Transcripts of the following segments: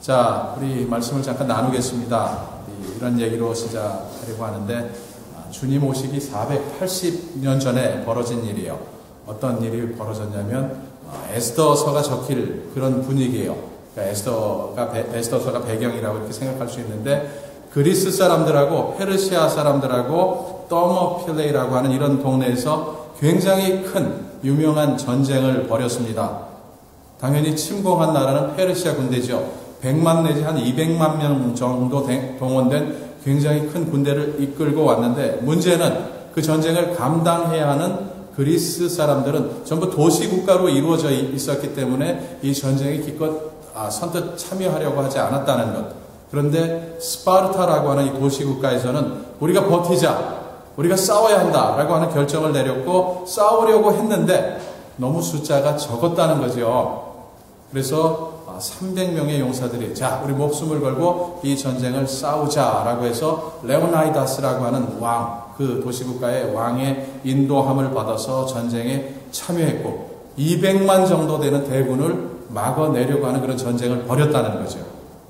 자, 우리 말씀을 잠깐 나누겠습니다. 이런 얘기로 시작하려고 하는데, 주님 오시기 480년 전에 벌어진 일이에요. 어떤 일이 벌어졌냐면, 에스더서가 적힐 그런 분위기예요. 그러니까 에스더서가 배경이라고 이렇게 생각할 수 있는데, 그리스 사람들하고 페르시아 사람들하고 더머필레이라고 하는 이런 동네에서 굉장히 큰 유명한 전쟁을 벌였습니다. 당연히 침공한 나라는 페르시아 군대죠. 100만 내지 한 200만 명 정도 동원된 굉장히 큰 군대를 이끌고 왔는데, 문제는 그 전쟁을 감당해야 하는 그리스 사람들은 전부 도시국가로 이루어져 있었기 때문에 이 전쟁에 기껏 선뜻 참여하려고 하지 않았다는 것. 그런데 스파르타라고 하는 이 도시국가에서는 우리가 버티자, 우리가 싸워야 한다라고 하는 결정을 내렸고 싸우려고 했는데 너무 숫자가 적었다는 거죠. 그래서 300명의 용사들이 자, 우리 목숨을 걸고 이 전쟁을 싸우자라고 해서 레오나이다스라고 하는 왕, 그 도시국가의 왕의 인도함을 받아서 전쟁에 참여했고 200만 정도 되는 대군을 막아내려고 하는 그런 전쟁을 벌였다는 거죠.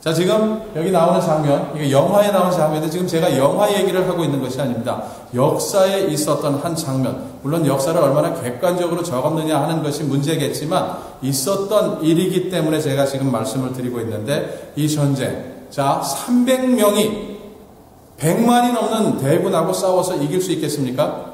자, 지금 여기 나오는 장면, 이게 영화에 나오는 장면인데 지금 제가 영화 얘기를 하고 있는 것이 아닙니다. 역사에 있었던 한 장면, 물론 역사를 얼마나 객관적으로 적었느냐 하는 것이 문제겠지만 있었던 일이기 때문에 제가 지금 말씀을 드리고 있는데, 이 전쟁, 자, 300명이 100만이 넘는 대군하고 싸워서 이길 수 있겠습니까?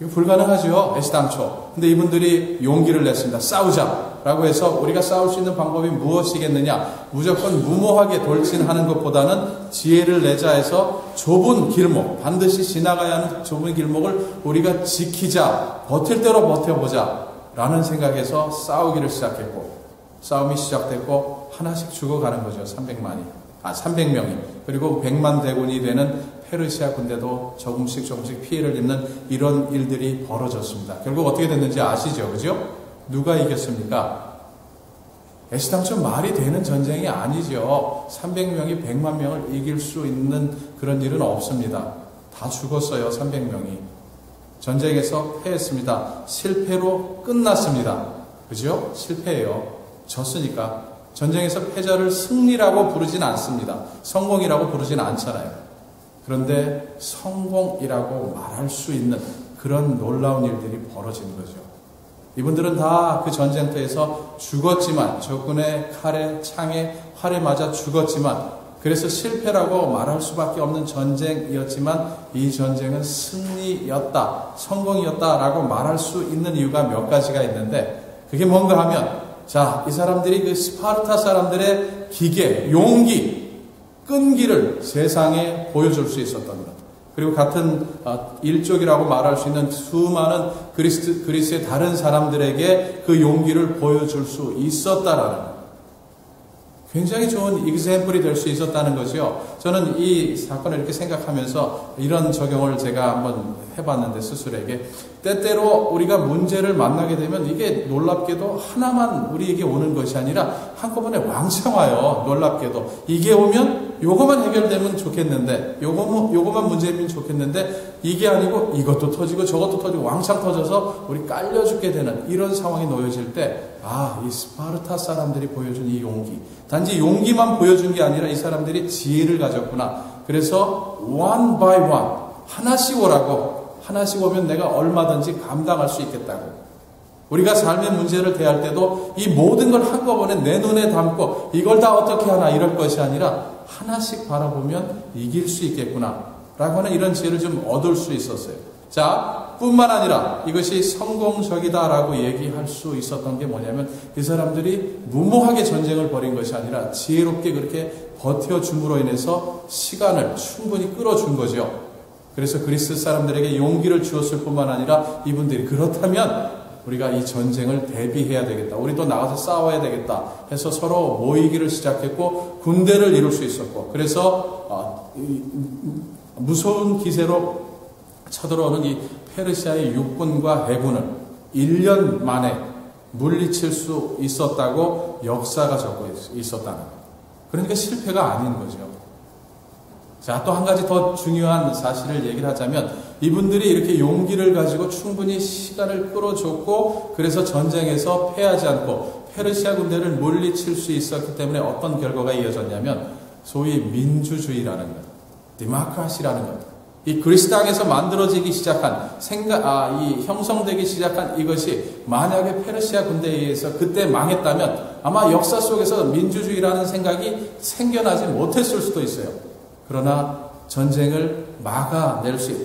이거 불가능하죠, 애시당초. 근데 이분들이 용기를 냈습니다. 싸우자라고 해서 우리가 싸울 수 있는 방법이 무엇이겠느냐, 무조건 무모하게 돌진하는 것보다는 지혜를 내자 해서 좁은 길목, 반드시 지나가야 하는 좁은 길목을 우리가 지키자, 버틸 대로 버텨보자 라는 생각에서 싸우기를 시작했고, 싸움이 시작됐고 하나씩 죽어가는 거죠. 300명이. 그리고 100만 대군이 되는 페르시아 군대도 조금씩 피해를 입는 이런 일들이 벌어졌습니다. 결국 어떻게 됐는지 아시죠? 그죠? 누가 이겼습니까? 애시당초 말이 되는 전쟁이 아니죠. 300명이 100만 명을 이길 수 있는 그런 일은 없습니다. 다 죽었어요. 300명이. 전쟁에서 패했습니다. 실패로 끝났습니다. 그죠? 실패예요. 졌으니까. 전쟁에서 패자를 승리라고 부르진 않습니다. 성공이라고 부르진 않잖아요. 그런데 성공이라고 말할 수 있는 그런 놀라운 일들이 벌어진 거죠. 이분들은 다 그 전쟁터에서 죽었지만, 적군의 칼에, 창에, 활에 맞아 죽었지만, 그래서 실패라고 말할 수밖에 없는 전쟁이었지만 이 전쟁은 승리였다, 성공이었다라고 말할 수 있는 이유가 몇 가지가 있는데, 그게 뭔가 하면, 자, 이 사람들이 그 스파르타 사람들의 기계, 용기, 끈기를 세상에 보여줄 수 있었던 것. 그리고 같은 일족이라고 말할 수 있는 수많은 그리스의 다른 사람들에게 그 용기를 보여줄 수 있었다라는 것. 굉장히 좋은 example이 될 수 있었다는 거죠. 저는 이 사건을 이렇게 생각하면서 이런 적용을 제가 한번 해봤는데, 스스로에게 때때로 우리가 문제를 만나게 되면 이게 놀랍게도 하나만 우리에게 오는 것이 아니라 한꺼번에 왕창 와요. 놀랍게도 이게 오면 요거만 해결되면 좋겠는데, 요거만 문제면 좋겠는데, 이게 아니고 이것도 터지고 저것도 터지고 왕창 터져서 우리 깔려 죽게 되는 이런 상황이 놓여질 때, 이 스파르타 사람들이 보여준 이 용기, 단지 용기만 보여준 게 아니라 이 사람들이 지혜를 가졌구나. 그래서 one by one, 하나씩 오라고, 하나씩 오면 내가 얼마든지 감당할 수 있겠다고. 우리가 삶의 문제를 대할 때도 이 모든 걸 한꺼번에 내 눈에 담고 이걸 다 어떻게 하나 이럴 것이 아니라 하나씩 바라보면 이길 수 있겠구나 라고 하는 이런 지혜를 좀 얻을 수 있었어요. 자, 뿐만 아니라 이것이 성공적이다라고 얘기할 수 있었던 게 뭐냐면, 이 사람들이 무모하게 전쟁을 벌인 것이 아니라 지혜롭게 그렇게 버텨줌으로 인해서 시간을 충분히 끌어준 거죠. 그래서 그리스 사람들에게 용기를 주었을 뿐만 아니라 이분들이 그렇다면 우리가 이 전쟁을 대비해야 되겠다, 우리도 나가서 싸워야 되겠다 해서 서로 모이기를 시작했고 군대를 이룰 수 있었고, 그래서 무서운 기세로 쳐들어오는 이 페르시아의 육군과 해군을 1년 만에 물리칠 수 있었다고 역사가 적고 있었다는 거예요. 그러니까 실패가 아닌 거죠. 자, 또 한 가지 더 중요한 사실을 얘기를 하자면, 이분들이 이렇게 용기를 가지고 충분히 시간을 끌어줬고, 그래서 전쟁에서 패하지 않고 페르시아 군대를 물리칠 수 있었기 때문에 어떤 결과가 이어졌냐면 소위 민주주의라는 것, 디모크라시라는 것, 이 그리스 땅에서 만들어지기 시작한 이 형성되기 시작한 이것이 만약에 페르시아 군대에 의해서 그때 망했다면 아마 역사 속에서 민주주의라는 생각이 생겨나지 못했을 수도 있어요. 그러나 전쟁을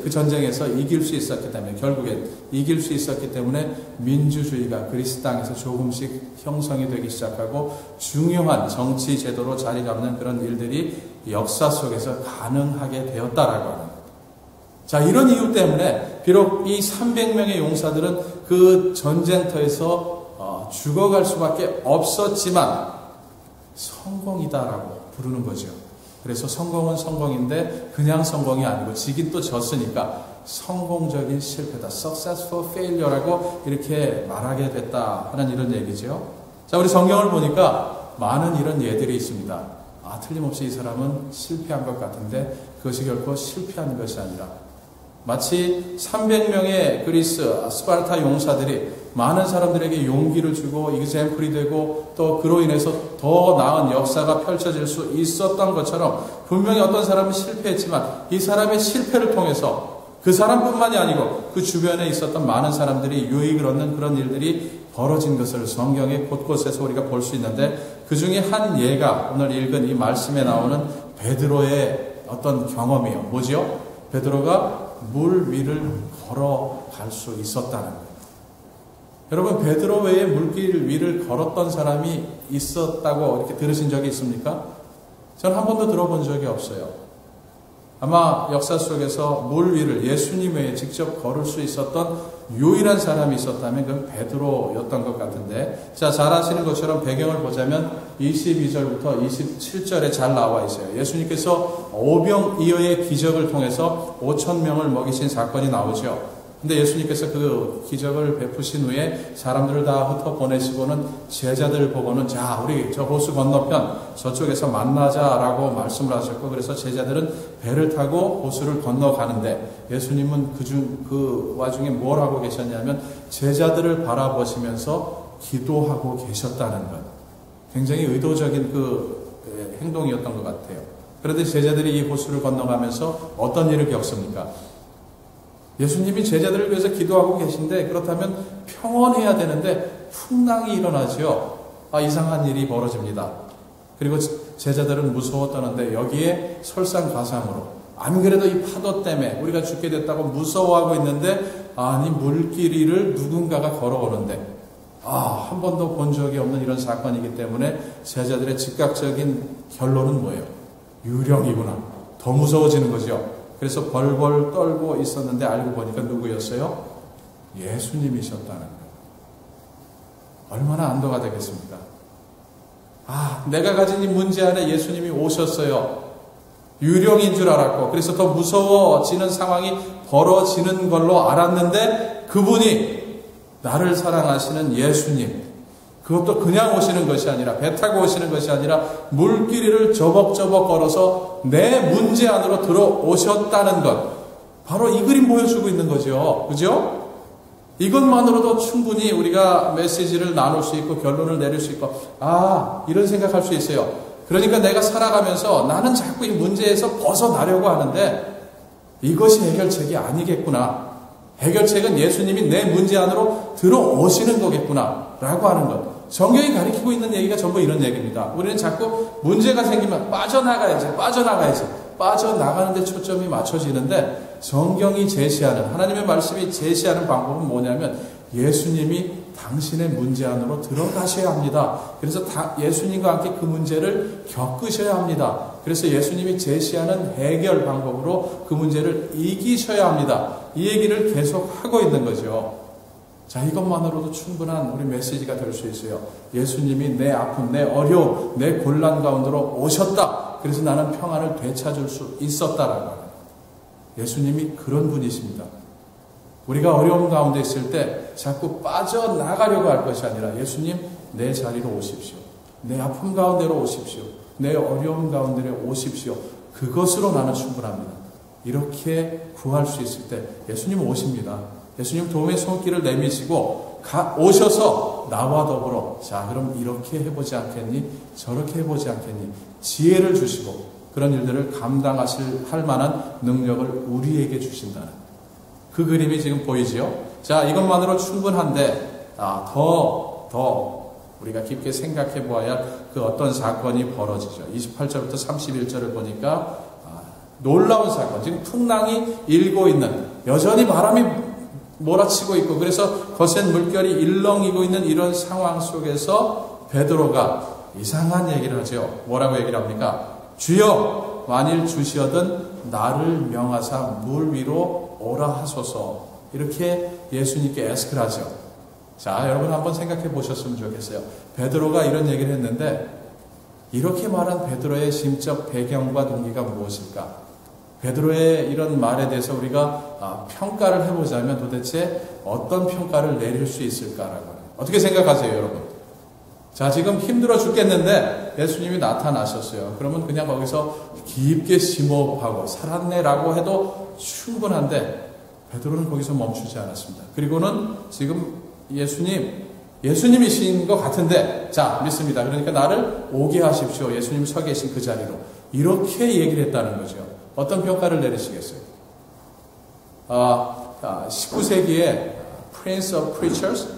그 전쟁에서 이길 수 있었기 때문에, 결국엔 이길 수 있었기 때문에 민주주의가 그리스 땅에서 조금씩 형성이 되기 시작하고 중요한 정치 제도로 자리 잡는 그런 일들이 역사 속에서 가능하게 되었다라고 하는 거예요. 자, 이런 이유 때문에 비록 이 300명의 용사들은 그 전쟁터에서 죽어갈 수밖에 없었지만 성공이다라고 부르는 거죠. 그래서 성공은 성공인데 그냥 성공이 아니고 지긴 또 졌으니까 성공적인 실패다, successful failure라고 이렇게 말하게 됐다 하는 이런 얘기죠. 자, 우리 성경을 보니까 많은 이런 예들이 있습니다. 틀림없이 이 사람은 실패한 것 같은데 그것이 결코 실패한 것이 아니라 마치 300명의 그리스 스파르타 용사들이 많은 사람들에게 용기를 주고 이그젬플이 되고 또 그로 인해서 더 나은 역사가 펼쳐질 수 있었던 것처럼 분명히 어떤 사람은 실패했지만 이 사람의 실패를 통해서 그 사람뿐만이 아니고 그 주변에 있었던 많은 사람들이 유익을 얻는 그런 일들이 벌어진 것을 성경의 곳곳에서 우리가 볼 수 있는데, 그 중에 한 예가 오늘 읽은 이 말씀에 나오는 베드로의 어떤 경험이에요. 뭐지요? 베드로가 물 위를 걸어갈 수 있었다는 거예요. 여러분, 베드로 외에 물길 위를 걸었던 사람이 있었다고 이렇게 들으신 적이 있습니까? 저는 한 번도 들어본 적이 없어요. 아마 역사 속에서 물 위를 예수님 외에 직접 걸을 수 있었던 유일한 사람이 있었다면 그건 베드로였던 것 같은데, 자, 잘 아시는 것처럼 배경을 보자면 22절부터 27절에 잘 나와 있어요. 예수님께서 오병이어의 기적을 통해서 5,000명을 먹이신 사건이 나오죠. 근데 예수님께서 그 기적을 베푸신 후에 사람들을 다 흩어 보내시고는 제자들을 보고는, 자, 우리 저 호수 건너편 저쪽에서 만나자라고 말씀을 하셨고, 그래서 제자들은 배를 타고 호수를 건너가는데 예수님은 그 와중에 뭘 하고 계셨냐면 제자들을 바라보시면서 기도하고 계셨다는 것. 굉장히 의도적인 그 행동이었던 것 같아요. 그런데 제자들이 이 호수를 건너가면서 어떤 일을 겪습니까? 예수님이 제자들을 위해서 기도하고 계신데, 그렇다면 평온해야 되는데 풍랑이 일어나죠. 이상한 일이 벌어집니다. 그리고 제자들은 무서워 떠는데 여기에 설상가상으로, 안 그래도 이 파도 때문에 우리가 죽게 됐다고 무서워하고 있는데, 아니 물길 위를 누군가가 걸어오는데, 한 번도 본 적이 없는 이런 사건이기 때문에 제자들의 즉각적인 결론은 뭐예요? 유령이구나. 더 무서워지는 거죠. 그래서 벌벌 떨고 있었는데 알고 보니까 누구였어요? 예수님이셨다는 거예요. 얼마나 안도가 되겠습니까? 내가 가진 이 문제 안에 예수님이 오셨어요. 유령인 줄 알았고, 그래서 더 무서워지는 상황이 벌어지는 걸로 알았는데, 그분이 나를 사랑하시는 예수님, 그것도 그냥 오시는 것이 아니라, 배 타고 오시는 것이 아니라 물길을 저벅저벅 걸어서 내 문제 안으로 들어오셨다는 것, 바로 이 그림 보여주고 있는 거죠. 그죠? 이것만으로도 충분히 우리가 메시지를 나눌 수 있고 결론을 내릴 수 있고, 이런 생각할 수 있어요. 그러니까 내가 살아가면서 나는 자꾸 이 문제에서 벗어나려고 하는데 이것이 해결책이 아니겠구나. 해결책은 예수님이 내 문제 안으로 들어오시는 거겠구나 라고 하는 것. 성경이 가리키고 있는 얘기가 전부 이런 얘기입니다. 우리는 자꾸 문제가 생기면 빠져나가야지. 빠져나가는데 초점이 맞춰지는데, 성경이 제시하는, 하나님의 말씀이 제시하는 방법은 뭐냐면 예수님이 당신의 문제 안으로 들어가셔야 합니다. 그래서 예수님과 함께 그 문제를 겪으셔야 합니다. 그래서 예수님이 제시하는 해결 방법으로 그 문제를 이기셔야 합니다. 이 얘기를 계속 하고 있는 거죠. 자, 이것만으로도 충분한 우리 메시지가 될 수 있어요. 예수님이 내 아픔, 내 어려움, 내 곤란 가운데로 오셨다. 그래서 나는 평안을 되찾을 수 있었다라고 하는, 예수님이 그런 분이십니다. 우리가 어려움 가운데 있을 때 자꾸 빠져나가려고 할 것이 아니라, 예수님 내 자리로 오십시오. 내 아픔 가운데로 오십시오. 내 어려움 가운데로 오십시오. 그것으로 나는 충분합니다. 이렇게 구할 수 있을 때 예수님 오십니다. 예수님 도움의 손길을 내미시고 오셔서 나와 더불어 자 그럼 이렇게 해보지 않겠니? 저렇게 해보지 않겠니? 지혜를 주시고 그런 일들을 할 만한 능력을 우리에게 주신다는 그 그림이 지금 보이지요? 자, 이것만으로 충분한데 더 우리가 깊게 생각해 보아야 그 어떤 사건이 벌어지죠. 28절부터 31절을 보니까 놀라운 사건, 지금 풍랑이 일고 있는, 여전히 바람이 몰아치고 있고 그래서 거센 물결이 일렁이고 있는 이런 상황 속에서 베드로가 이상한 얘기를 하죠. 뭐라고 얘기를 합니까? 주여 만일 주시어든 나를 명하사 물 위로 오라 하소서. 이렇게 예수님께 애스크를 하죠. 자, 여러분 한번 생각해 보셨으면 좋겠어요. 베드로가 이런 얘기를 했는데 이렇게 말한 베드로의 심적 배경과 동기가 무엇일까? 베드로의 이런 말에 대해서 우리가 평가를 해보자면 도대체 어떤 평가를 내릴 수 있을까라고. 어떻게 생각하세요, 여러분? 자, 지금 힘들어 죽겠는데 예수님이 나타나셨어요. 그러면 그냥 거기서 깊게 심호흡하고 살았네라고 해도 충분한데 베드로는 거기서 멈추지 않았습니다. 그리고는 지금 예수님이신 것 같은데 자, 믿습니다. 그러니까 나를 오게 하십시오. 예수님 서 계신 그 자리로. 이렇게 얘기를 했다는 거죠. 어떤 평가를 내리시겠어요? 19세기에 Prince of Preachers,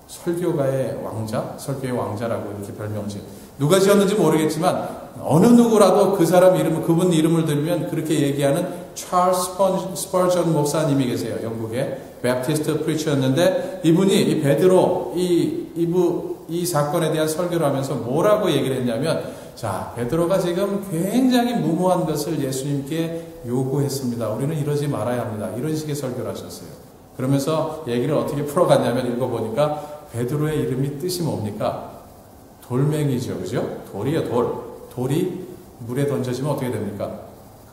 설교가의 왕자, 설교의 왕자라고 이렇게 별명을 지은 누가 지었는지 모르겠지만 어느 누구라도 그 사람 이름을 그분 이름을 들으면 그렇게 얘기하는 찰스 스퍼전 목사님이 계세요. 영국의 베프티스트 프리처였는데 이분이 이 베드로 이 사건에 대한 설교를 하면서 뭐라고 얘기를 했냐면 자, 베드로가 지금 굉장히 무모한 것을 예수님께 요구했습니다. 우리는 이러지 말아야 합니다. 이런 식의 설교를 하셨어요. 그러면서 얘기를 어떻게 풀어갔냐면 읽어보니까 베드로의 이름이 뜻이 뭡니까? 돌멩이죠. 그죠? 돌이에요, 돌. 돌이 물에 던져지면 어떻게 됩니까?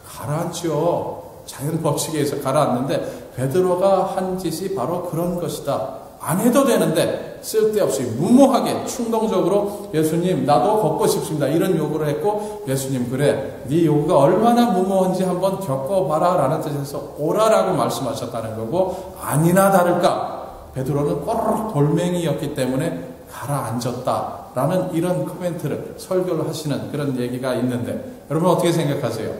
가라앉죠. 자연 법칙에 의해서 가라앉는데 베드로가 한 짓이 바로 그런 것이다. 안 해도 되는데 쓸데없이 무모하게 충동적으로 예수님 나도 걷고 싶습니다. 이런 요구를 했고 예수님 그래 네 요구가 얼마나 무모한지 한번 겪어봐라 라는 뜻에서 오라라고 말씀하셨다는 거고 아니나 다를까 베드로는 꼬르륵 돌멩이였기 때문에 가라앉았다라는 이런 코멘트를 설교를 하시는 그런 얘기가 있는데 여러분 어떻게 생각하세요?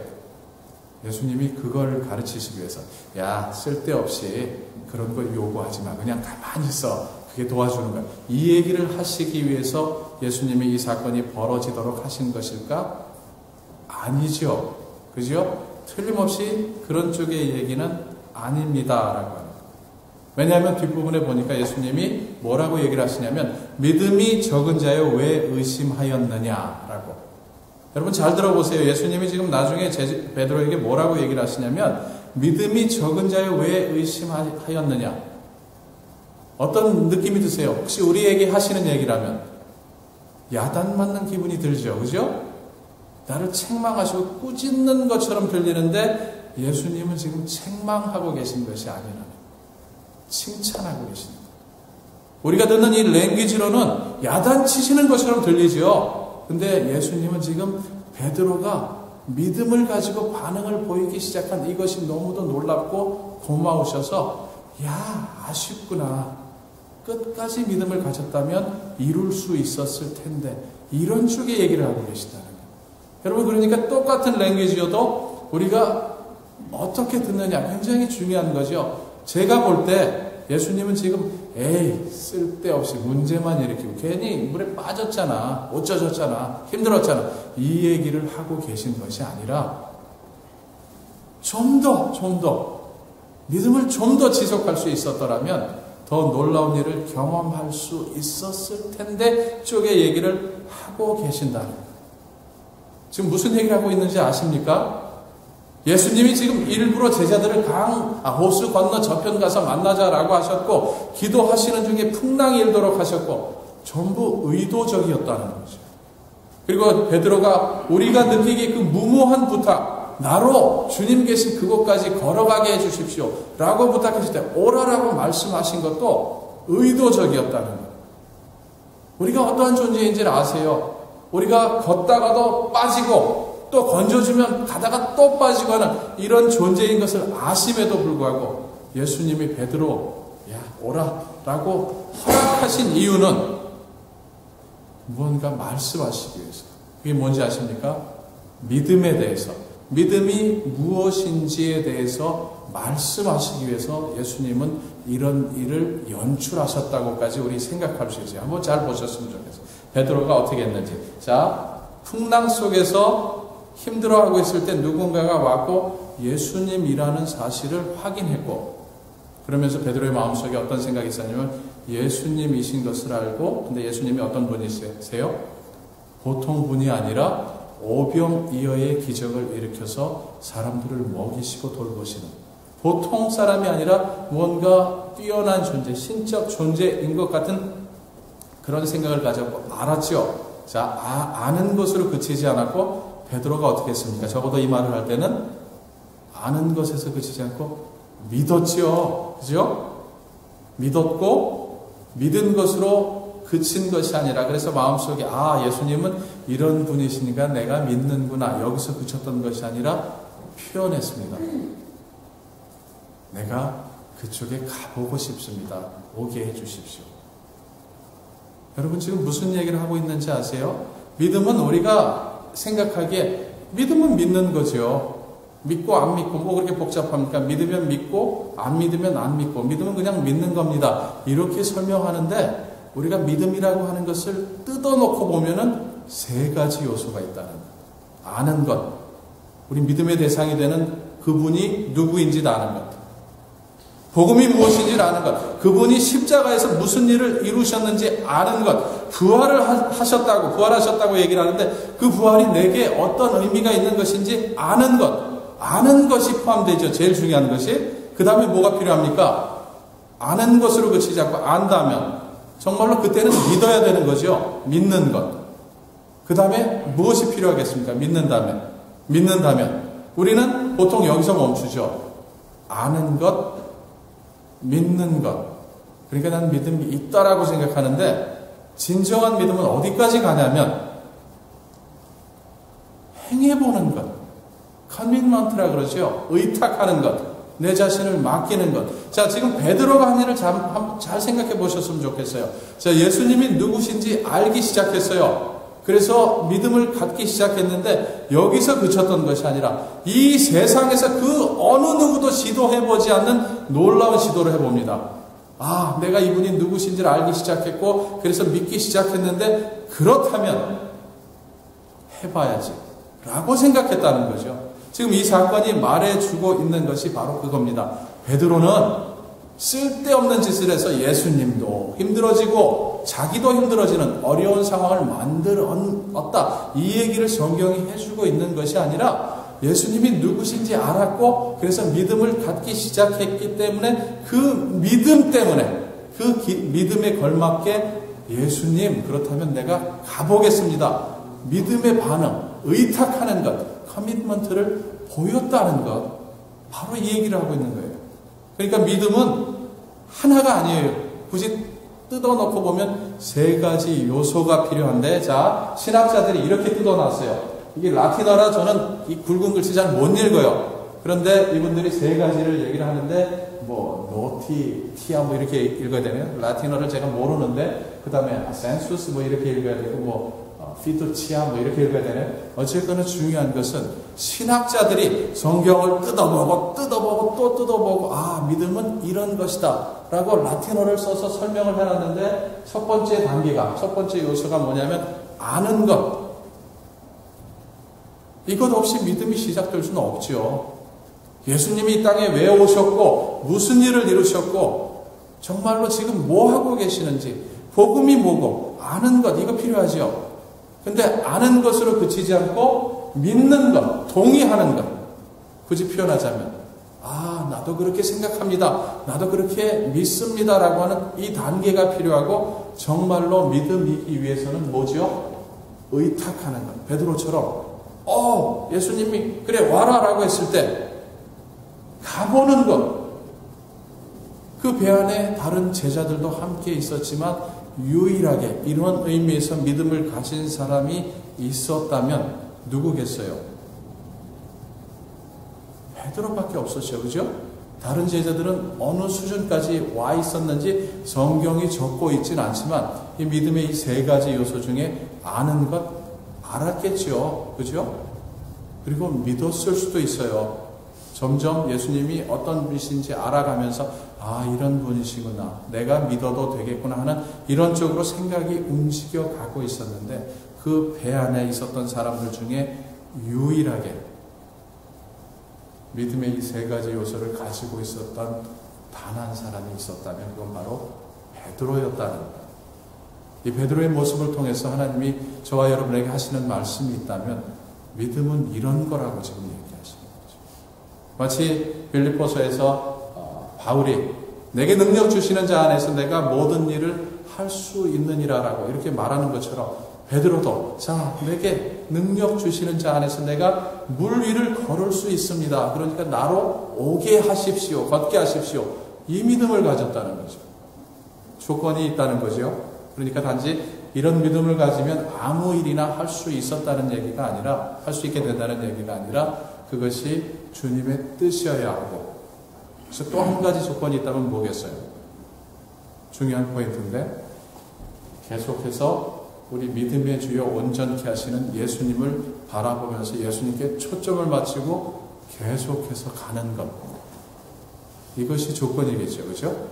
예수님이 그걸 가르치시기 위해서 야 쓸데없이 그런 걸 요구하지 마. 그냥 가만히 있어. 그게 도와주는 거야. 이 얘기를 하시기 위해서 예수님이 이 사건이 벌어지도록 하신 것일까? 아니죠. 그죠? 틀림없이 그런 쪽의 얘기는 아닙니다라고 합니다. 왜냐하면 뒷부분에 보니까 예수님이 뭐라고 얘기를 하시냐면 믿음이 적은 자여 왜 의심하였느냐라고. 여러분 잘 들어보세요. 예수님이 지금 나중에 베드로에게 뭐라고 얘기를 하시냐면 믿음이 적은 자여 왜 의심하였느냐. 어떤 느낌이 드세요? 혹시 우리에게 하시는 얘기라면 야단 맞는 기분이 들죠. 그죠? 나를 책망하시고 꾸짖는 것처럼 들리는데 예수님은 지금 책망하고 계신 것이 아니라 칭찬하고 계십니다. 우리가 듣는 이 랭귀지로는 야단치시는 것처럼 들리죠. 근데 예수님은 지금 베드로가 믿음을 가지고 반응을 보이기 시작한 이것이 너무도 놀랍고 고마우셔서 야 아쉽구나. 끝까지 믿음을 가졌다면 이룰 수 있었을 텐데 이런 쪽의 얘기를 하고 계시다는 거예요. 여러분 그러니까 똑같은 랭귀지여도 우리가 어떻게 듣느냐 굉장히 중요한 거죠. 제가 볼 때 예수님은 지금 에이 쓸데없이 문제만 일으키고 괜히 물에 빠졌잖아. 못 젖었잖아. 힘들었잖아. 이 얘기를 하고 계신 것이 아니라 좀 더 믿음을 좀 더 지속할 수 있었더라면 더 놀라운 일을 경험할 수 있었을 텐데 쪽의 얘기를 하고 계신다는 거예요. 지금 무슨 얘기를 하고 있는지 아십니까? 예수님이 지금 일부러 제자들을 호수 건너 저편 가서 만나자라고 하셨고 기도하시는 중에 풍랑이 일도록 하셨고 전부 의도적이었다는 거죠. 그리고 베드로가 우리가 느끼기에 그 무모한 부탁 나로 주님 계신 그곳까지 걸어가게 해주십시오 라고 부탁했을 때 오라라고 말씀하신 것도 의도적이었다는 거예요. 우리가 어떠한 존재인지를 아세요? 우리가 걷다가도 빠지고 또 건져주면 가다가 또 빠지고 하는 이런 존재인 것을 아심에도 불구하고 예수님이 베드로 야 오라 라고 허락하신 이유는 무언가 말씀하시기 위해서. 그게 뭔지 아십니까? 믿음에 대해서, 믿음이 무엇인지에 대해서 말씀하시기 위해서 예수님은 이런 일을 연출하셨다고까지 우리 생각할 수 있어요. 한번 잘 보셨으면 좋겠어요. 베드로가 어떻게 했는지. 자, 풍랑 속에서 힘들어하고 있을 때 누군가가 왔고 예수님이라는 사실을 확인했고, 그러면서 베드로의 마음속에 어떤 생각이 있었냐면 예수님이신 것을 알고, 근데 예수님이 어떤 분이세요? 보통 분이 아니라 오병이어의 기적을 일으켜서 사람들을 먹이시고 돌보시는, 보통 사람이 아니라 무언가 뛰어난 존재, 신적 존재인 것 같은 그런 생각을 가졌고 알았죠. 자, 아는 것으로 그치지 않았고 베드로가 어떻게 했습니까? 적어도 이 말을 할 때는 아는 것에서 그치지 않고 믿었죠. 그죠? 믿었고 믿은 것으로 그친 것이 아니라, 그래서 마음속에 예수님은 이런 분이시니까 내가 믿는구나, 여기서 그쳤던 것이 아니라 표현했습니다. 내가 그쪽에 가보고 싶습니다. 오게 해주십시오. 여러분 지금 무슨 얘기를 하고 있는지 아세요? 믿음은 우리가 생각하기에 믿음은 믿는 거죠. 믿고 안 믿고 뭐 그렇게 복잡합니까? 믿으면 믿고 안 믿으면 안 믿고, 믿음은 그냥 믿는 겁니다. 이렇게 설명하는데 우리가 믿음이라고 하는 것을 뜯어놓고 보면은 세 가지 요소가 있다는 것. 아는 것, 우리 믿음의 대상이 되는 그분이 누구인지 아는 것, 복음이 무엇인지 아는 것, 그분이 십자가에서 무슨 일을 이루셨는지 아는 것, 부활하셨다고 얘기를 하는데 그 부활이 내게 어떤 의미가 있는 것인지 아는 것, 아는 것이 포함되죠. 제일 중요한 것이. 그 다음에 뭐가 필요합니까? 아는 것으로 그치지 않고 안다면 정말로 그때는 믿어야 되는 거죠. 믿는 것. 그 다음에 무엇이 필요하겠습니까? 믿는다면 우리는 보통 여기서 멈추죠. 아는 것, 믿는 것. 그러니까 나는 믿음이 있다라고 생각하는데, 진정한 믿음은 어디까지 가냐면 행해보는 것, 커밋먼트라 그러죠. 의탁하는 것, 내 자신을 맡기는 것. 자, 지금 베드로가 한 일을 잘 생각해 보셨으면 좋겠어요. 자, 예수님이 누구신지 알기 시작했어요. 그래서 믿음을 갖기 시작했는데 여기서 그쳤던 것이 아니라 이 세상에서 그 어느 누구도 시도해보지 않는 놀라운 시도를 해봅니다. 내가 이분이 누구신지를 알기 시작했고 그래서 믿기 시작했는데 그렇다면 해봐야지 라고 생각했다는 거죠. 지금 이 사건이 말해주고 있는 것이 바로 그겁니다. 베드로는 쓸데없는 짓을 해서 예수님도 힘들어지고 자기도 힘들어지는 어려운 상황을 만들었다. 이 얘기를 성경이 해주고 있는 것이 아니라 예수님이 누구신지 알았고 그래서 믿음을 갖기 시작했기 때문에 그 믿음 때문에 그 믿음에 걸맞게 예수님 그렇다면 내가 가보겠습니다. 믿음의 반응, 의탁하는 것, 커밋먼트를 보였다는 것, 바로 이 얘기를 하고 있는 거예요. 그러니까 믿음은 하나가 아니에요. 굳이 뜯어놓고 보면 세 가지 요소가 필요한데, 자, 신학자들이 이렇게 뜯어놨어요. 이게 라틴어라 저는 이 굵은 글씨 잘 못 읽어요. 그런데 이분들이 세 가지를 얘기를 하는데, 노티티아 이렇게 읽어야 되네요. 라틴어를 제가 모르는데, 그 다음에 센수스 이렇게 읽어야 되고, 피두치아 이렇게 읽어야 되네요. 어쨌거나 중요한 것은 신학자들이 성경을 뜯어보고 또 뜯어보고 믿음은 이런 것이다 라고 라틴어를 써서 설명을 해놨는데, 첫 번째 요소가 뭐냐면 아는 것. 이것 없이 믿음이 시작될 수는 없죠. 예수님이 이 땅에 왜 오셨고 무슨 일을 이루셨고 정말로 지금 뭐 하고 계시는지, 복음이 뭐고 아는 것, 이거 필요하죠. 근데 아는 것으로 그치지 않고 믿는 것, 동의하는 것. 굳이 표현하자면 나도 그렇게 생각합니다. 나도 그렇게 믿습니다 라고 하는 이 단계가 필요하고, 정말로 믿음이기 위해서는 뭐죠? 의탁하는 것. 베드로처럼 예수님이 그래 와라 라고 했을 때 가보는 것. 그 배 안에 다른 제자들도 함께 있었지만 유일하게 이런 의미에서 믿음을 가진 사람이 있었다면 누구겠어요? 베드로밖에 없었죠. 그죠? 다른 제자들은 어느 수준까지 와 있었는지 성경이 적고 있지는 않지만 이 믿음의 이 세 가지 요소 중에 아는 것 알았겠죠. 그죠? 그리고 믿었을 수도 있어요. 점점 예수님이 어떤 분이신지 알아가면서 이런 분이시구나. 내가 믿어도 되겠구나 하는 이런 쪽으로 생각이 움직여가고 있었는데 그 배 안에 있었던 사람들 중에 유일하게 믿음의 이 세 가지 요소를 가지고 있었던 단 한 사람이 있었다면 그건 바로 베드로였다는 거예요. 이 베드로의 모습을 통해서 하나님이 저와 여러분에게 하시는 말씀이 있다면 믿음은 이런 거라고 지금 얘기하시는 거죠. 마치 빌립보서에서 바울이 내게 능력 주시는 자 안에서 내가 모든 일을 할 수 있느니라라고 이렇게 말하는 것처럼 베드로도 내게 능력 주시는 자 안에서 내가 물 위를 걸을 수 있습니다. 그러니까 나로 오게 하십시오. 걷게 하십시오. 이 믿음을 가졌다는 거죠. 조건이 있다는 거죠. 그러니까 단지 이런 믿음을 가지면 아무 일이나 할 수 있었다는 얘기가 아니라 할 수 있게 된다는 얘기가 아니라 그것이 주님의 뜻이어야 하고 그래서 또 한 가지 조건이 있다면 뭐겠어요? 중요한 포인트인데 계속해서 우리 믿음의 주요 온전케 하시는 예수님을 바라보면서 예수님께 초점을 맞추고 계속해서 가는 것. 이것이 조건이겠죠. 그죠?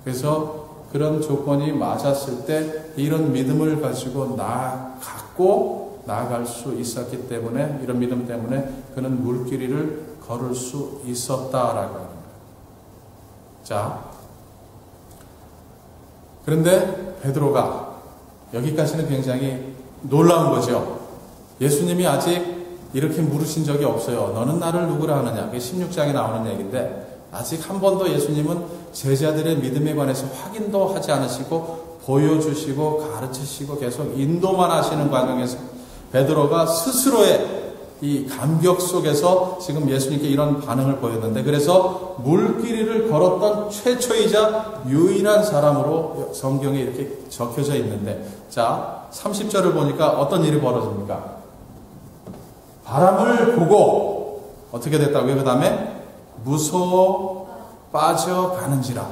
그래서 그런 조건이 맞았을 때 이런 믿음을 가지고 나아갈 수 있었기 때문에 이런 믿음 때문에 그는 물길을 걸을 수 있었다라고 하는 거예요. 자, 그런데 베드로가 여기까지는 굉장히 놀라운 거죠. 예수님이 아직 이렇게 물으신 적이 없어요. 너는 나를 누구라 하느냐. 그게 16장에 나오는 얘기인데 아직 한 번도 예수님은 제자들의 믿음에 관해서 확인도 하지 않으시고 보여주시고 가르치시고 계속 인도만 하시는 과정에서 베드로가 스스로의 이 감격 속에서 지금 예수님께 이런 반응을 보였는데 그래서 물길이를 걸었던 최초이자 유일한 사람으로 성경에 이렇게 적혀져 있는데 자 30절을 보니까 어떤 일이 벌어집니까? 바람을 보고 어떻게 됐다고요? 그 다음에 무서워 빠져가는지라.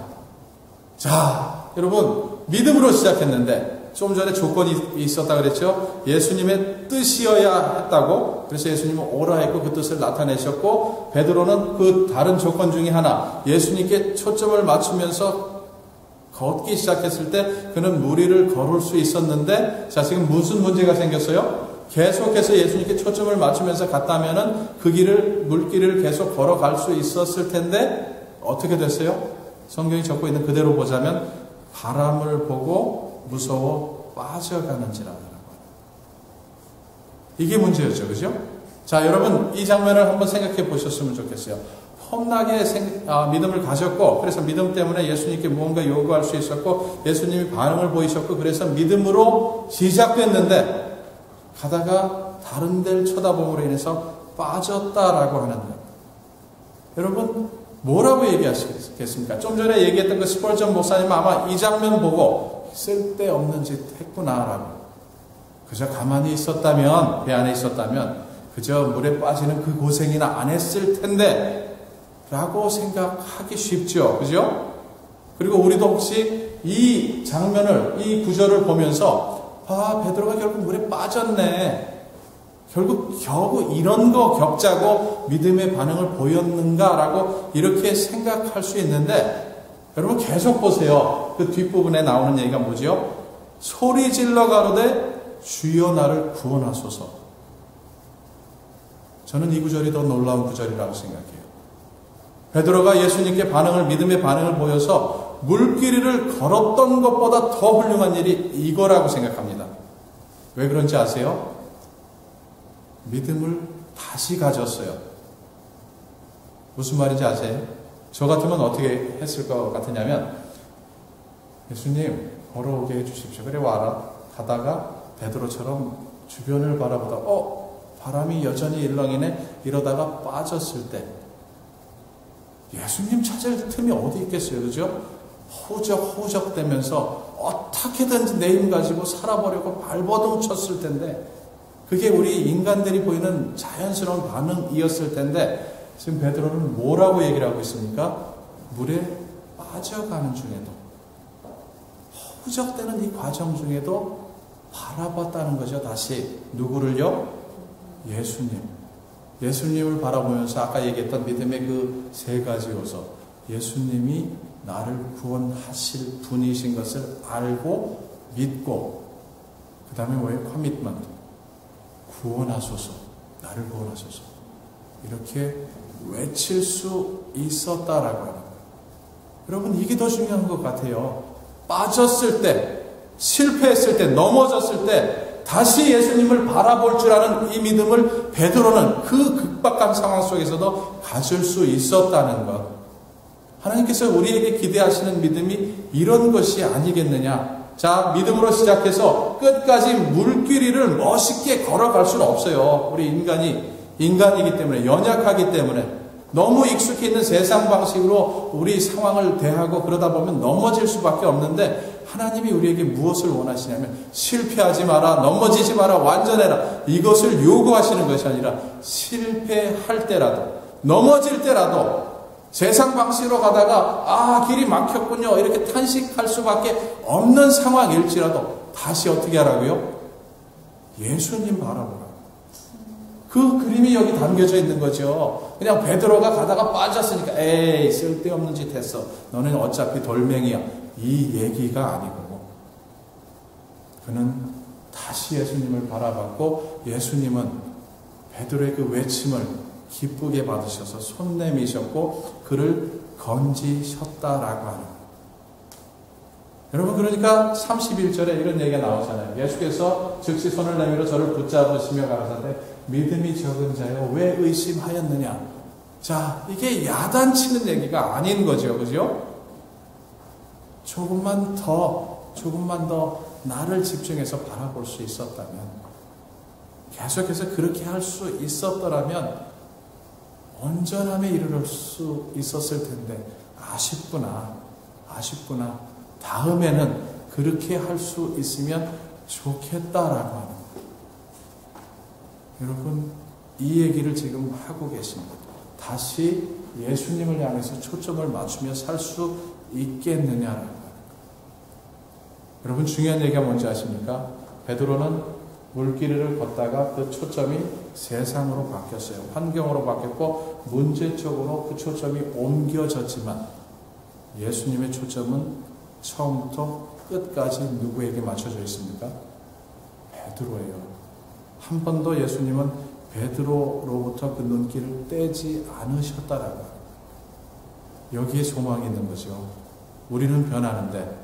자 여러분 믿음으로 시작했는데 좀 전에 조건이 있었다 그랬죠. 예수님의 뜻이어야 했다고. 그래서 예수님은 오라 했고 그 뜻을 나타내셨고 베드로는 그 다른 조건 중에 하나 예수님께 초점을 맞추면서 걷기 시작했을 때 그는 무리를 걸을 수 있었는데 자 지금 무슨 문제가 생겼어요? 계속해서 예수님께 초점을 맞추면서 갔다면은 그 길을 물길을 계속 걸어갈 수 있었을 텐데 어떻게 됐어요? 성경이 적고 있는 그대로 보자면 바람을 보고 무서워 빠져가는지라고 하는 거예요. 이게 문제였죠. 그죠? 자, 여러분 이 장면을 한번 생각해 보셨으면 좋겠어요. 험나게 믿음을 가졌고 그래서 믿음 때문에 예수님께 무언가 요구할 수 있었고 예수님이 반응을 보이셨고 그래서 믿음으로 시작됐는데 가다가 다른 데를 쳐다봄으로 인해서 빠졌다라고 하는 거예요. 여러분 뭐라고 얘기하시겠습니까? 좀 전에 얘기했던 그 스펄전 목사님은 아마 이 장면 보고 쓸데없는 짓 했구나라고 그저 가만히 있었다면 배 안에 있었다면 그저 물에 빠지는 그 고생이나 안 했을 텐데 라고 생각하기 쉽죠. 그죠? 그리고 우리도 혹시 이 장면을 이 구절을 보면서 베드로가 결국 물에 빠졌네. 결국 겨우 이런 거 겪자고 믿음의 반응을 보였는가라고 이렇게 생각할 수 있는데 여러분 계속 보세요. 그 뒷부분에 나오는 얘기가 뭐죠? 소리 질러 가로되 주여 나를 구원하소서. 저는 이 구절이 더 놀라운 구절이라고 생각해요. 베드로가 예수님께 믿음의 반응을 보여서 물길이를 걸었던 것보다 더 훌륭한 일이 이거라고 생각합니다. 왜 그런지 아세요? 믿음을 다시 가졌어요. 무슨 말인지 아세요? 저 같으면 어떻게 했을 것 같으냐면 예수님 걸어오게 해주십시오. 그래 와라. 가다가 베드로처럼 주변을 바라보다 바람이 여전히 일렁이네. 이러다가 빠졌을 때 예수님 찾을 틈이 어디 있겠어요. 그죠? 허우적 대면서 어떻게든지 내 힘 가지고 살아보려고 발버둥 쳤을 텐데 그게 우리 인간들이 보이는 자연스러운 반응이었을 텐데 지금 베드로는 뭐라고 얘기를 하고 있습니까? 물에 빠져가는 중에도, 허우적대는 이 과정 중에도 바라봤다는 거죠. 다시 누구를요? 예수님. 예수님을 바라보면서 아까 얘기했던 믿음의 그 세 가지 요소, 예수님이 나를 구원하실 분이신 것을 알고 믿고, 그 다음에 뭐예요? 커미트먼트. 구원하소서. 나를 구원하소서. 이렇게 외칠 수 있었다라고 하는 거예요. 여러분, 이게 더 중요한 것 같아요. 빠졌을 때, 실패했을 때, 넘어졌을 때 다시 예수님을 바라볼 줄 아는 이 믿음을 베드로는 그 극박한 상황 속에서도 가질 수 있었다는 것. 하나님께서 우리에게 기대하시는 믿음이 이런 것이 아니겠느냐. 자, 믿음으로 시작해서 끝까지 물길이를 멋있게 걸어갈 수는 없어요. 우리 인간이기 때문에, 연약하기 때문에, 너무 익숙해 있는 세상 방식으로 우리 상황을 대하고 그러다 보면 넘어질 수밖에 없는데, 하나님이 우리에게 무엇을 원하시냐면 실패하지 마라, 넘어지지 마라, 완전해라, 이것을 요구하시는 것이 아니라 실패할 때라도, 넘어질 때라도, 세상 방식으로 가다가 길이 막혔군요 이렇게 탄식할 수밖에 없는 상황일지라도 다시 어떻게 하라고요? 예수님 바라보라. 그 그림이 여기 담겨져 있는 거죠. 그냥 베드로가 가다가 빠졌으니까 에이 쓸데없는 짓 했어, 너는 어차피 돌멩이야, 이 얘기가 아니고, 그는 다시 예수님을 바라봤고, 예수님은 베드로의 그 외침을 기쁘게 받으셔서 손 내미셨고 그를 건지셨다라고 하는 거예요. 여러분, 그러니까 31절에 이런 얘기가 나오잖아요. 예수께서 즉시 손을 내밀어 저를 붙잡으시며 가라사대 믿음이 적은 자여 왜 의심하였느냐. 자, 이게 야단치는 얘기가 아닌 거죠. 그죠? 조금만 더 나를 집중해서 바라볼 수 있었다면, 계속해서 그렇게 할 수 있었더라면 온전함에 이르를 수 있었을 텐데, 아쉽구나. 다음에는 그렇게 할 수 있으면 좋겠다라고 하는 거예요. 여러분, 이 얘기를 지금 하고 계십니다. 다시 예수님을 향해서 초점을 맞추며 살 수 있겠느냐라고 하는 거예요. 여러분, 중요한 얘기가 뭔지 아십니까? 베드로는 물길을 걷다가 그 초점이 세상으로 바뀌었어요. 환경으로 바뀌었고 문제적으로 그 초점이 옮겨졌지만, 예수님의 초점은 처음부터 끝까지 누구에게 맞춰져 있습니까? 베드로예요. 한 번도 예수님은 베드로로부터 그 눈길을 떼지 않으셨다라고 합니다. 여기에 소망이 있는 거죠. 우리는 변하는데,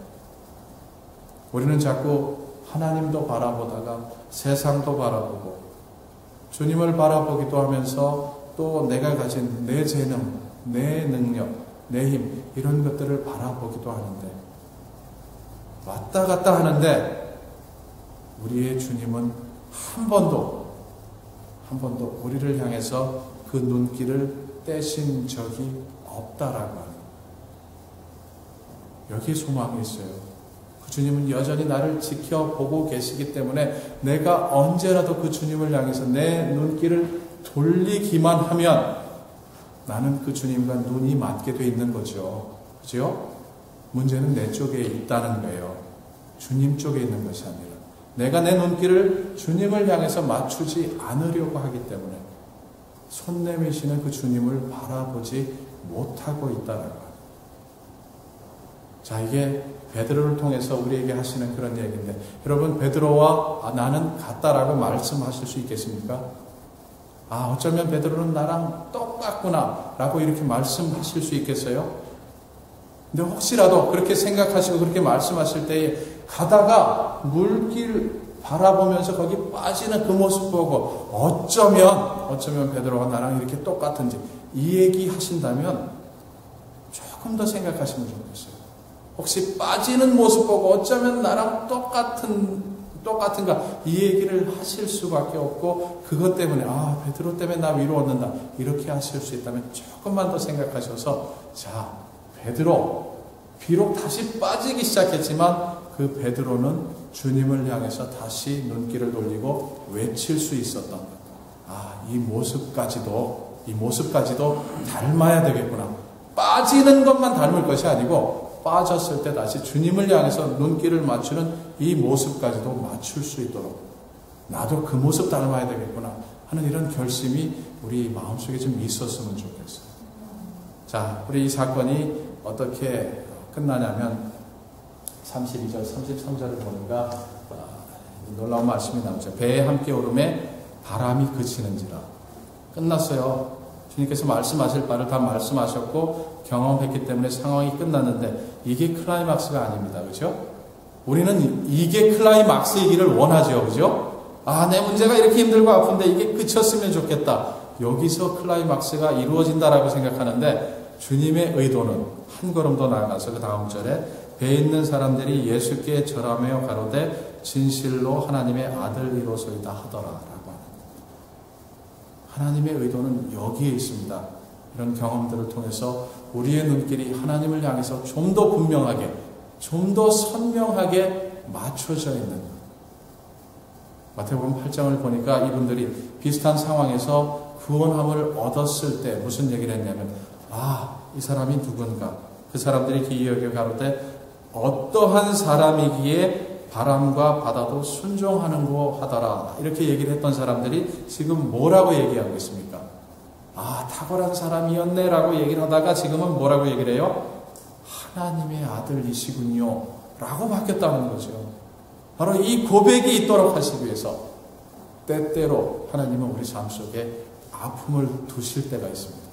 우리는 자꾸 하나님도 바라보다가 세상도 바라보고 주님을 바라보기도 하면서 또 내가 가진 내 재능, 내 능력, 내 힘, 이런 것들을 바라보기도 하는데, 왔다 갔다 하는데 우리의 주님은 한 번도 우리를 향해서 그 눈길을 떼신 적이 없다라고 합니다. 여기에 소망이 있어요. 그 주님은 여전히 나를 지켜보고 계시기 때문에 내가 언제라도 그 주님을 향해서 내 눈길을 돌리기만 하면 나는 그 주님과 눈이 맞게 돼 있는 거죠. 그죠? 문제는 내 쪽에 있다는 거예요. 주님 쪽에 있는 것이 아니라 내가 내 눈길을 주님을 향해서 맞추지 않으려고 하기 때문에 손 내미시는 그 주님을 바라보지 못하고 있다는 거예요. 자, 이게 베드로를 통해서 우리에게 하시는 그런 얘기인데, 여러분, 베드로와 나는 같다라고 말씀하실 수 있겠습니까? 어쩌면 베드로는 나랑 똑같구나 라고 이렇게 말씀하실 수 있겠어요? 근데 혹시라도 그렇게 생각하시고 그렇게 말씀하실 때에 가다가 물길 바라보면서 거기 빠지는 그 모습 보고 어쩌면 베드로가 나랑 이렇게 똑같은지 이 얘기 하신다면 조금 더 생각하시면 좋겠어요. 혹시 빠지는 모습 보고 어쩌면 나랑 똑같은가 이 얘기를 하실 수밖에 없고, 그것 때문에 베드로 때문에 나 위로 얻는다 이렇게 하실 수 있다면 조금만 더 생각하셔서, 자, 베드로 비록 다시 빠지기 시작했지만 그 베드로는 주님을 향해서 다시 눈길을 돌리고 외칠 수 있었던 것. 이 모습까지도 이 모습까지도 닮아야 되겠구나. 빠지는 것만 닮을 것이 아니고 빠졌을 때 다시 주님을 향해서 눈길을 맞추는 이 모습까지도 맞출 수 있도록 나도 그 모습 닮아야 되겠구나 하는 이런 결심이 우리 마음속에 좀 있었으면 좋겠어요. 자, 우리 이 사건이 어떻게 끝나냐면 32절, 33절을 보니까 놀라운 말씀이 나오죠. 배에 함께 오름에 바람이 그치는지라. 끝났어요. 주님께서 말씀하실 바를 다 말씀하셨고 경험했기 때문에 상황이 끝났는데 이게 클라이막스가 아닙니다. 그죠? 우리는 이게 클라이막스이기를 원하죠. 그죠? 아, 내 문제가 이렇게 힘들고 아픈데 이게 그쳤으면 좋겠다. 여기서 클라이막스가 이루어진다라고 생각하는데 주님의 의도는 한 걸음 더 나아가서 그 다음 절에 배에 있는 사람들이 예수께 절하며 가로되 진실로 하나님의 아들이로소이다 하더라라고 하는 하나님의 의도는 여기에 있습니다. 이런 경험들을 통해서 우리의 눈길이 하나님을 향해서 좀 더 분명하게, 좀 더 선명하게 맞춰져 있는 마태복음 8장을 보니까 이분들이 비슷한 상황에서 구원함을 얻었을 때 무슨 얘기를 했냐면 이 사람이 누군가 그 사람들이 기이하게 가로되 어떠한 사람이기에 바람과 바다도 순종하는고 하더라 이렇게 얘기를 했던 사람들이 지금 뭐라고 얘기하고 있습니까? 탁월한 사람이었네 라고 얘기를 하다가 지금은 뭐라고 얘기를 해요? 하나님의 아들이시군요 라고 바뀌었다는 거죠. 바로 이 고백이 있도록 하시기 위해서 때때로 하나님은 우리 삶 속에 아픔을 두실 때가 있습니다.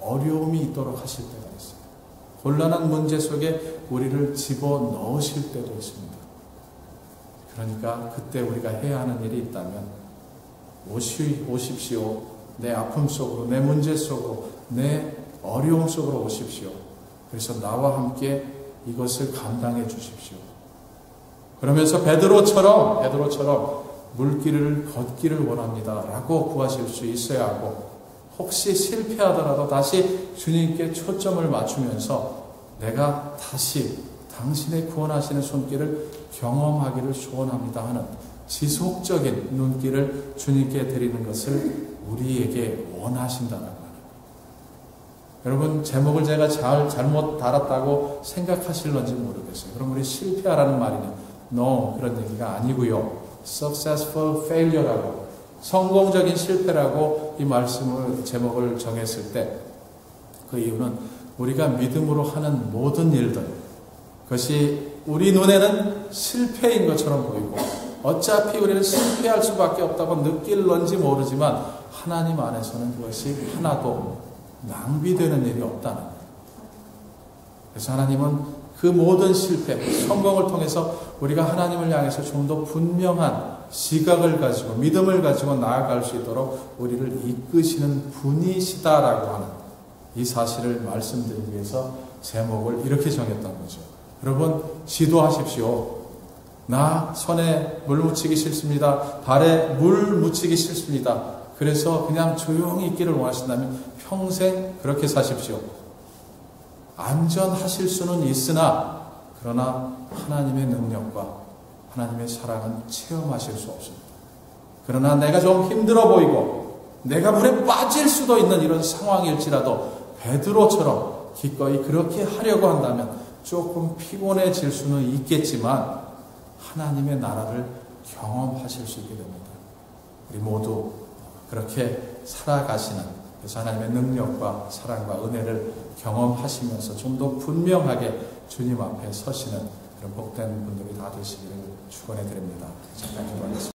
어려움이 있도록 하실 때가 있습니다. 곤란한 문제 속에 우리를 집어넣으실 때도 있습니다. 그러니까 그때 우리가 해야 하는 일이 있다면 오십시오. 내 아픔 속으로, 내 문제 속으로, 내 어려움 속으로 오십시오. 그래서 나와 함께 이것을 감당해 주십시오. 그러면서 베드로처럼 물길을 걷기를 원합니다 라고 구하실 수 있어야 하고 혹시 실패하더라도 다시 주님께 초점을 맞추면서 내가 다시 당신의 구원하시는 손길을 경험하기를 소원합니다 하는 지속적인 눈길을 주님께 드리는 것을 우리에게 원하신다는 거예요. 여러분 제목을 제가 잘못 달았다고 생각하실런지 모르겠어요. 그럼 우리 실패하라는 말이냐? No, 그런 얘기가 아니고요. Successful failure라고 성공적인 실패라고 이 말씀을 제목을 정했을 때 그 이유는 우리가 믿음으로 하는 모든 일들 그것이 우리 눈에는 실패인 것처럼 보이고 어차피 우리는 실패할 수밖에 없다고 느낄런지 모르지만 하나님 안에서는 그것이 하나도 낭비되는 일이 없다는 거예요. 그래서 하나님은 그 모든 실패, 성공을 통해서 우리가 하나님을 향해서 좀 더 분명한 시각을 가지고 믿음을 가지고 나아갈 수 있도록 우리를 이끄시는 분이시다라고 하는 이 사실을 말씀드리기 위해서 제목을 이렇게 정했던 거죠. 여러분 시도하십시오. 나 손에 물 묻히기 싫습니다. 발에 물 묻히기 싫습니다. 그래서 그냥 조용히 있기를 원하신다면 평생 그렇게 사십시오. 안전하실 수는 있으나 그러나 하나님의 능력과 하나님의 사랑은 체험하실 수 없습니다. 그러나 내가 좀 힘들어 보이고 내가 물에 빠질 수도 있는 이런 상황일지라도 베드로처럼 기꺼이 그렇게 하려고 한다면 조금 피곤해질 수는 있겠지만 하나님의 나라를 경험하실 수 있게 됩니다. 우리 모두 그렇게 살아가시는 그래서 하나님의 능력과 사랑과 은혜를 경험하시면서 좀 더 분명하게 주님 앞에 서시는 그런 복된 분들이 다 되시기를 축원해 드립니다. 잠깐 기도하겠습니다.